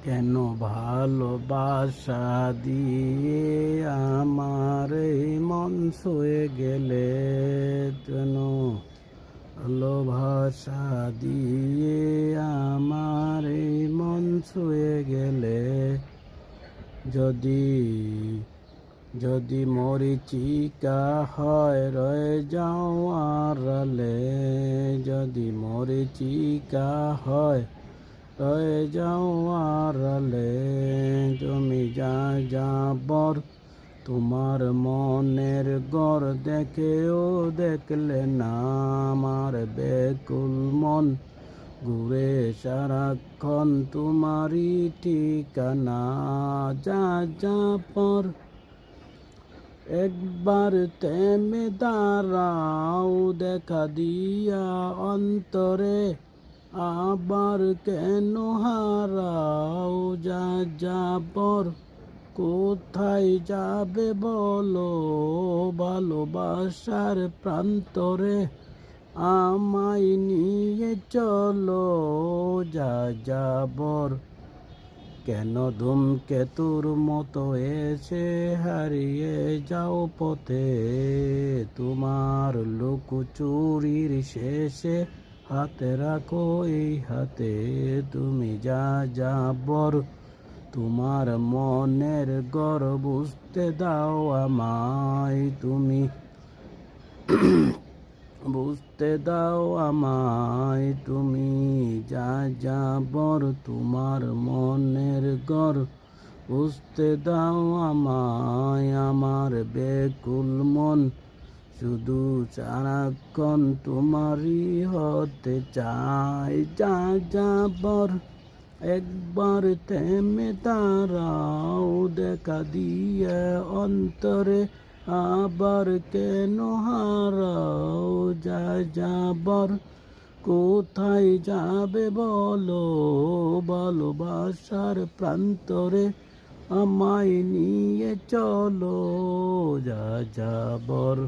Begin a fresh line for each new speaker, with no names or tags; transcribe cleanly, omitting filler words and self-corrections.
কেন ভালোবাসা দিয়ে আমার এই মন ছুঁয়ে গেলে, কেন ভালোবাসা দিয়ে আমার এই মন ছুঁয়ে গেলে, যদি যদি মরিচিকা হয় রয়ে যাও আড়ালে, যদি মরিচিকা হয় রয়ে যাও আড়ালে, তুমি যা যাবর তোমার মনের গড় দেখেও দেখলে না, আমার বেকুল মন ঘুরে সারাক্ষণ তোমারই ঠিকানা। যা যাবর একবার থেমে দাঁড়াও, দেখা দিয়া অন্তরে আবার কেন হারাও। যা যাবর কোথায় যাবে বলো, ভালোবাসার প্রান্তরে আমায় নিয়ে চলো। যা যাবর কেন ধূমকেতুর মতো এসে হারিয়ে যাও পথে, তোমার লুকোচুরির শেষে হাতে রাখো এই হাতে, তুমি যা যাবর তোমার মনের গড় বুঝতে দাও আমায়, তুমি বুঝতে দাও আমায়, তুমি যা যাবর তোমার মনের গড় বুঝতে দাও আমায়। আমার বেকুল মন শুধু সারাক্ষণ তোমারই হতে চায়। যা যাবর একবার থেমে দাঁড়াও, দেখা দিয়ে অন্তরে আবার কেন হারাও। যা যাবর কোথায় যাবে বলো, ভালোবাসার প্রান্তরে আমায় নিয়ে চলো। যা যাবর।